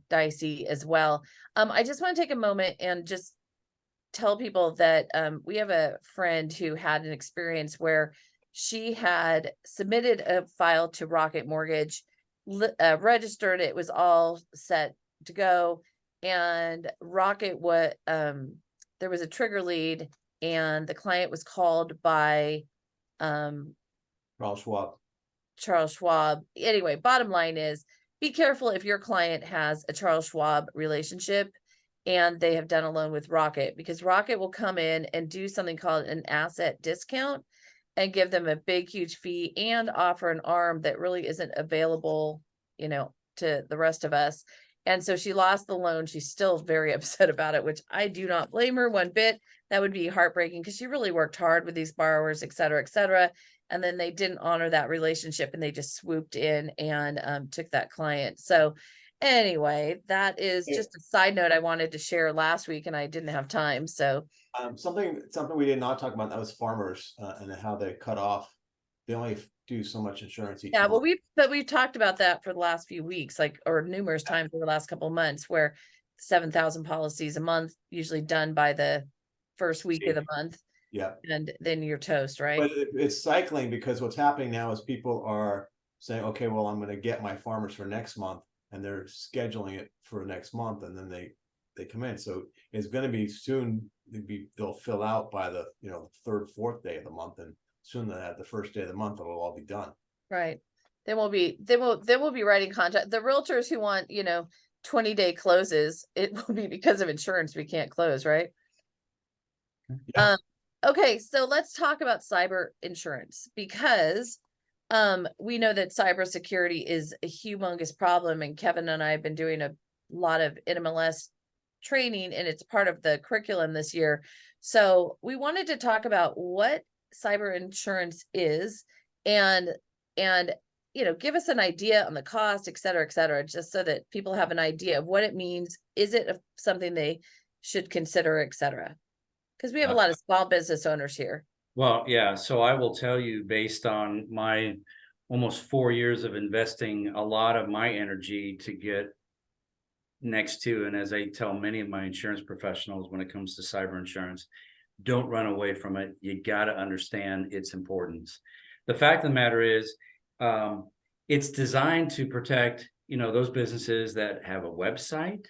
dicey as well. I just want to take a moment and just tell people that we have a friend who had an experience where she had submitted a file to Rocket Mortgage, registered, it was all set to go, and Rocket there was a trigger lead and the client was called by Charles Schwab. Charles Schwab. Anyway, bottom line is be careful if your client has a Charles Schwab relationship and they have done a loan with Rocket, because Rocket will come in and do something called an asset discount and give them a big, huge fee and offer an arm that really isn't available, to the rest of us. And so she lost the loan. She's still very upset about it, which I do not blame her one bit. That would be heartbreaking because she really worked hard with these borrowers, et cetera, et cetera. And then they didn't honor that relationship and they just swooped in and took that client. So anyway, that is just a side note I wanted to share last week and I didn't have time. So Something we did not talk about, that was farmers and how they cut off. They only do so much insurance each yeah, well, month. we've talked about that for the last few weeks, or numerous times over the last couple of months, where 7,000 policies a month, usually done by the first week of the month. Yeah. And then you're toast, right? But it's cycling, because what's happening now is people are saying, okay, well, I'm going to get my farmers for next month, and they're scheduling it for next month, and then they come in. So it's going to be soon. They'll fill out by the third, fourth day of the month, and soon the first day of the month it'll all be done. Right. Then we'll be writing contract. The realtors who want 20-day closes, it will be because of insurance we can't close, right? Yeah. Okay, so let's talk about cyber insurance, because we know that cybersecurity is a humongous problem, and Kevin and I have been doing a lot of NMLS training and it's part of the curriculum this year. So we wanted to talk about what cyber insurance is and give us an idea on the cost, et cetera, just so that people have an idea of what it means. Is it something they should consider, et cetera? Because we have a lot of small business owners here. Well, yeah. So I will tell you, based on my almost 4 years of investing a lot of my energy to get next to, and as I tell many of my insurance professionals when it comes to cyber insurance, don't run away from it. You got to understand its importance. The fact of the matter is, it's designed to protect, those businesses that have a website,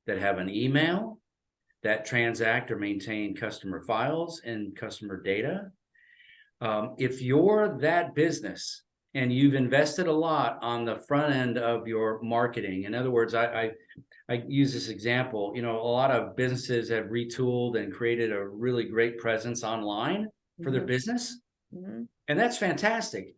that have an email, that transact or maintain customer files and customer data. If you're that business and you've invested a lot on the front end of your marketing, in other words, I use this example, a lot of businesses have retooled and created a really great presence online for their business. Mm-hmm. And that's fantastic.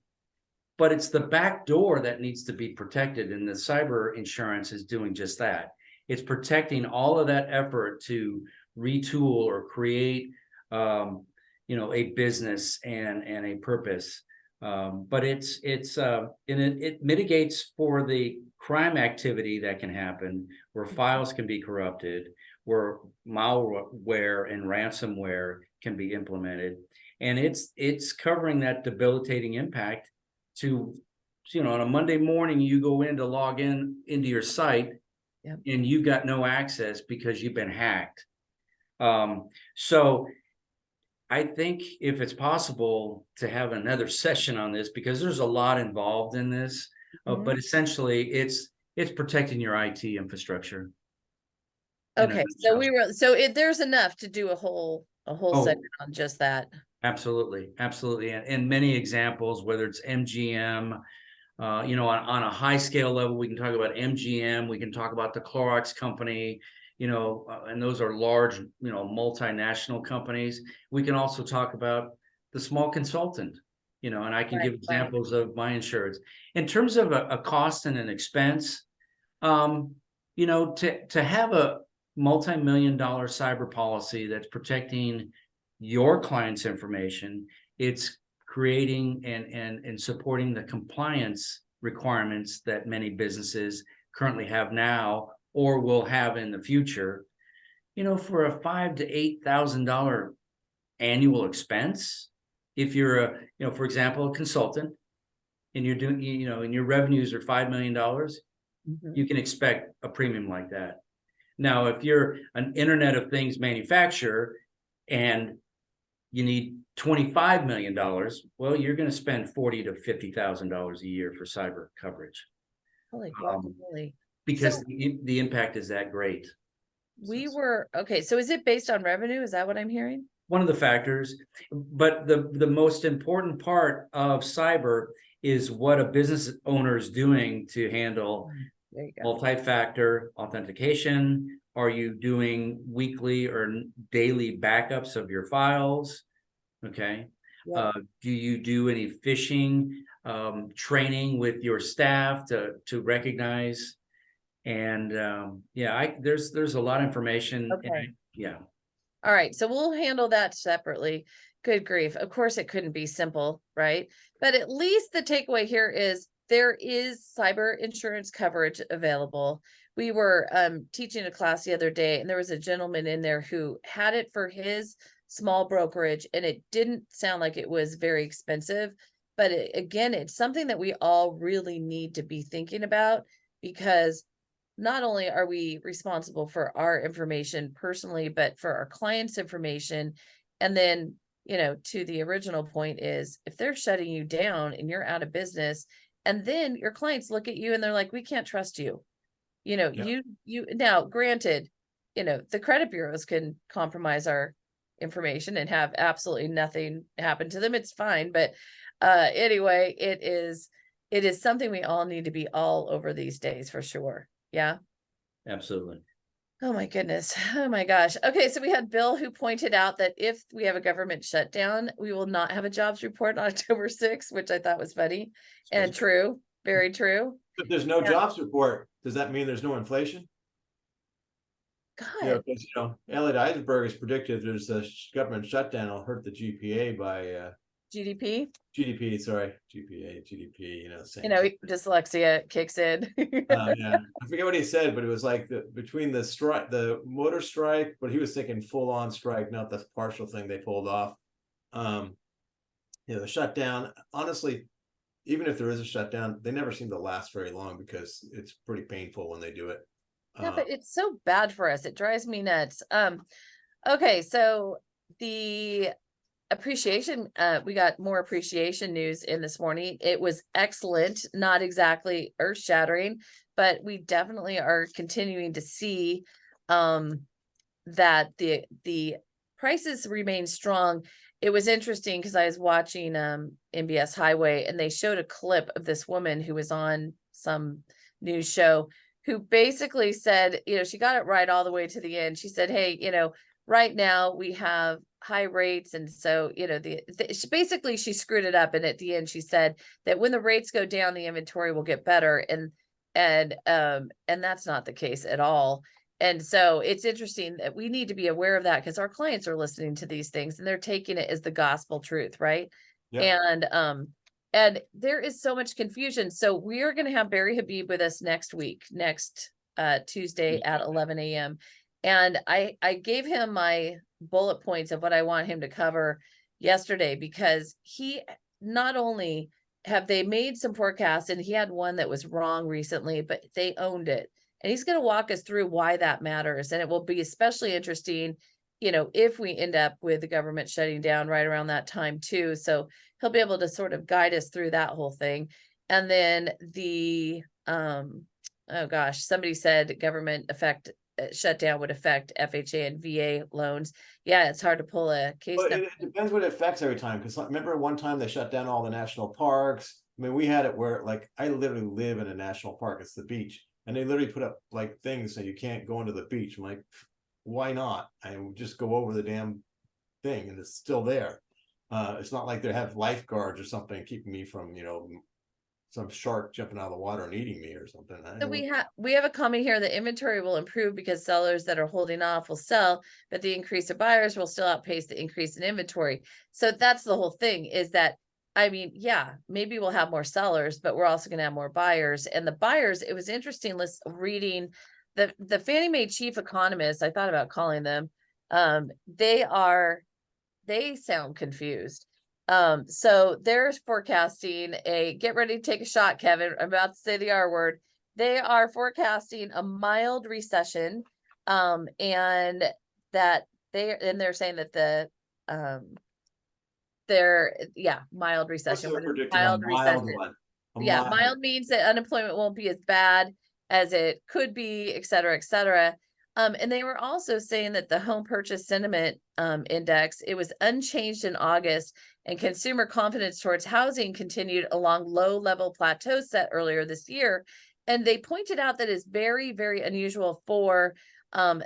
But it's the back door that needs to be protected. And the cyber insurance is doing just that. It's protecting all of that effort to retool or create, a business and a purpose But it mitigates for the crime activity that can happen, where files can be corrupted, where malware and ransomware can be implemented, and it's covering that debilitating impact to, on a Monday morning you go in to log into your site, Yep. and you've got no access because you've been hacked. So I think if it's possible to have another session on this, because there's a lot involved in this, but essentially it's protecting your IT infrastructure. Okay, so there's enough to do a whole segment on just that. Absolutely, absolutely, and many examples, whether it's MGM, on a high scale level, we can talk about MGM, we can talk about the Clorox company, and those are large, multinational companies. We can also talk about the small consultant, and I can give examples of my insurance. In terms of a cost and an expense, to have a multi-million-dollar cyber policy that's protecting your client's information, it's creating and supporting the compliance requirements that many businesses currently have now or will have in the future. For a $5,000 to $8,000 annual expense, if you're for example, a consultant, and you're doing, and your revenues are $5 million, you can expect a premium like that. Now, if you're an Internet of Things manufacturer and you need $25 million, well, you're going to spend $40,000 to $50,000 a year for cyber coverage. Holy guacamole. Because the impact is that great. So is it based on revenue? Is that what I'm hearing? One of the factors, but the most important part of cyber is what a business owner is doing to handle multi-factor authentication. Are you doing weekly or daily backups of your files? Okay. Yep. Do you do any phishing training with your staff to recognize? And there's a lot of information. Okay. Yeah. All right. So we'll handle that separately. Good grief. Of course, it couldn't be simple, right? But at least the takeaway here is there is cyber insurance coverage available. We were teaching a class the other day, and there was a gentleman in there who had it for his small brokerage, and it didn't sound like it was very expensive. But again, it's something that we all really need to be thinking about, because not only are we responsible for our information personally, but for our clients' information. And then, to the original point is, if they're shutting you down and you're out of business, and then your clients look at you and they're like, we can't trust you. You now, granted, the credit bureaus can compromise our information and have absolutely nothing happen to them. It's fine. But anyway, it is something we all need to be all over these days, for sure. Yeah. Absolutely. Oh my goodness. Oh my gosh. Okay. So we had Bill, who pointed out that if we have a government shutdown, we will not have a jobs report on October 6th, which I thought was funny and true. Very true. If there's no jobs report, does that mean there's no inflation? God. Because, Elliot Eisenberg has predicted there's a government shutdown will hurt the GPA by GDP. Sorry, GDP. Dyslexia kicks in. Yeah, I forget what he said, but it was like between the strike, the motor strike, but he was thinking full on strike, not the partial thing they pulled off. The shutdown. Honestly, even if there is a shutdown, they never seem to last very long because it's pretty painful when they do it. Yeah, but it's so bad for us. It drives me nuts. Okay, so the appreciation, we got more appreciation news in this morning. It was excellent, not exactly earth-shattering, but we definitely are continuing to see that the prices remain strong. It was interesting because I was watching MBS Highway, and they showed a clip of this woman who was on some news show, who basically said, she got it right all the way to the end. She said, hey, right now we have high rates. And so, basically she screwed it up. And at the end, she said that when the rates go down, the inventory will get better. And that's not the case at all. And so it's interesting that we need to be aware of that, because our clients are listening to these things and they're taking it as the gospel truth. Right. Yep. And and there is so much confusion. So we are going to have Barry Habib with us next week, next Tuesday at 11 a.m. And I gave him my bullet points of what I want him to cover yesterday, because he not only have they made some forecasts, and he had one that was wrong recently, but they owned it. And he's going to walk us through why that matters. And it will be especially interesting, you know, if we end up with the government shutting down right around that time too. So he'll be able to sort of guide us through that whole thing. And then the, oh gosh, somebody said government shutdown would affect FHA and VA loans. Yeah, it's hard to pull a case. But it depends what it affects every time. Because remember one time they shut down all the national parks. I mean, we had it where, like, I literally live in a national park. It's the beach, and they literally put up like things so you can't go into the beach. I'm like, why not? I would just go over the damn thing, and it's still there. It's not like they have lifeguards or something keeping me from, you know, some shark jumping out of the water and eating me or something. So we have a comment here: the inventory will improve because sellers that are holding off will sell, but the increase of buyers will still outpace the increase in inventory. So that's the whole thing, is that, I mean, yeah, maybe we'll have more sellers, but we're also going to have more buyers. And the buyers, it was interesting reading the Fannie Mae chief economist. I thought about calling them. They sound confused. So they're forecasting get ready to take a shot, Kevin. I'm about to say the R word. They are forecasting a mild recession. And they're saying that mild recession. Mild recession. Mild means that unemployment won't be as bad as it could be, et cetera, et cetera. And they were also saying that the home purchase sentiment index, it was unchanged in August, and consumer confidence towards housing continued along low-level plateaus set earlier this year. And they pointed out that it's very, very unusual for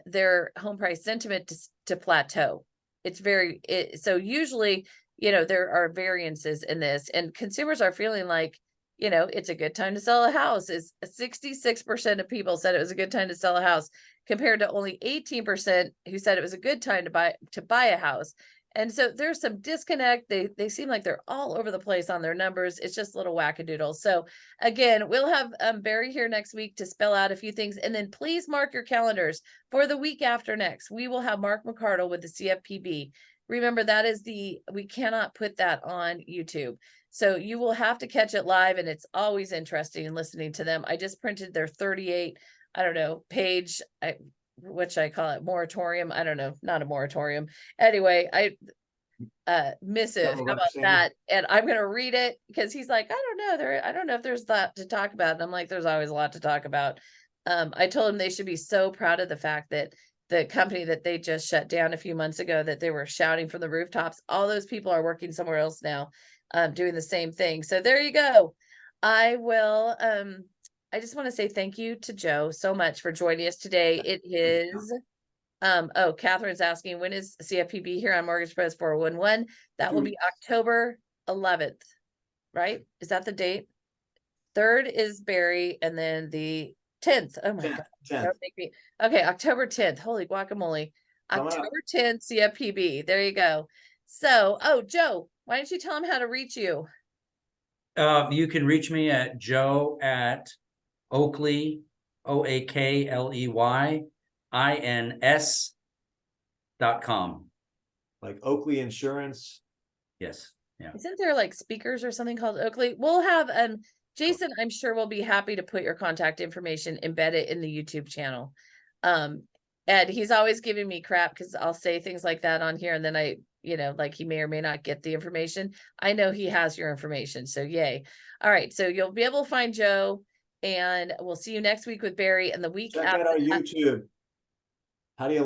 their home price sentiment to plateau. So usually, you know, there are variances in this, and consumers are feeling like, you know, it's a good time to sell a house. 66% of people said it was a good time to sell a house, compared to only 18% who said it was a good time to buy a house. And so there's some disconnect. They seem like they're all over the place on their numbers. It's just a little wackadoodle. So again, we'll have Barry here next week to spell out a few things. And then please mark your calendars for the week after next. We will have Mark McCardle with the CFPB. Remember, that is we cannot put that on YouTube. So you will have to catch it live, and it's always interesting listening to them. I just printed their 38, I don't know, page, which I call it moratorium. I don't know, not a moratorium. Anyway, missive, how about that? And I'm going to read it, because he's like, I don't know if there's that to talk about. And I'm like, there's always a lot to talk about. I told him they should be so proud of the fact that the company that they just shut down a few months ago, that they were shouting from the rooftops, all those people are working somewhere else now, doing the same thing. So there you go. I just want to say thank you to Joe so much for joining us today. It is, Catherine's asking, when is CFPB here on Mortgage Press 411? That will be October 11th, right? Is that the date? 3rd is Barry, and then the 10th. Oh my God. That would make me, okay, October 10th. Holy guacamole. October 10th, CFPB. There you go. So, Joe, why don't you tell them how to reach you? You can reach me at Joe at Oakley, OakleyINS.com. Like Oakley Insurance. Yes. Yeah. Isn't there like speakers or something called Oakley? We'll have Jason, I'm sure will be happy to put your contact information, embed it in the YouTube channel. And he's always giving me crap because I'll say things like that on here, and then like he may or may not get the information. I know he has your information, so yay. All right, so you'll be able to find Joe, and we'll see you next week with Barry, and the week Check after out our YouTube. How do you